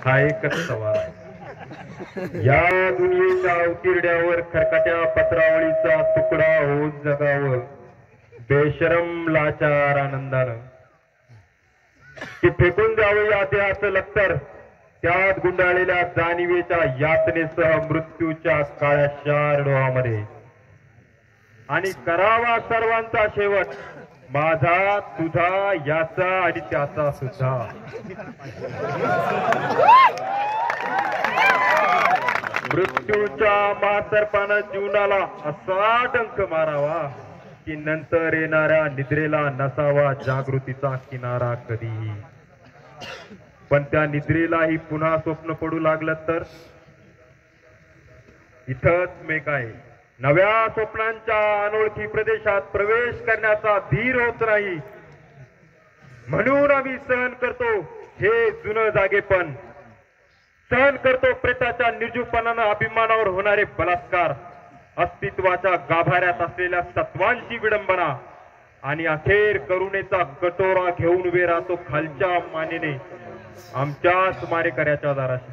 हा एकच सवाल आहे. या दुनियेच्या अवतीर्ड्यावर खरकाट्या पत्रावळीचा तुकडा होऊन जगावं बेशरम लाचार आनंदानं, की फेकून द्यावं या देहाचं लक्तर त्यात गुंडाळलेल्या जाणीवेच्या यातनेसह मृत्यूच्या काळ्या शार डोहामध्ये, आणि करावा सर्वांचा शेवट माझा तुझा याचा आणि त्याचा सुद्धा. मृत्यूच्या मासर्पानं जीवनाला असा डंक मारावा की नंतर येणाऱ्या निद्रेला नसावा जागृतीचा किनारा कधीही. पण त्या निद्रेलाही पुन्हा स्वप्न पडू लागलं तर इथंच मी काय नव्या स्वप्नांच्या अनोळखी प्रदेशात प्रवेश करण्याचा धीर होत नाही. म्हणून आम्ही सहन करतो हे जुनं जागेपण, सहन करतो प्रेताच्या निर्जीवपणानं अभिमानावर होणारे बलात्कार, अस्तित्वाच्या गाभाऱ्यात असलेल्या तत्वांची विडंबना, आणि अखेर करुणेचा कटोरा घेऊन उभे राहतो खालच्या मानेने आमच्याच मारेकऱ्याच्या दाराशी.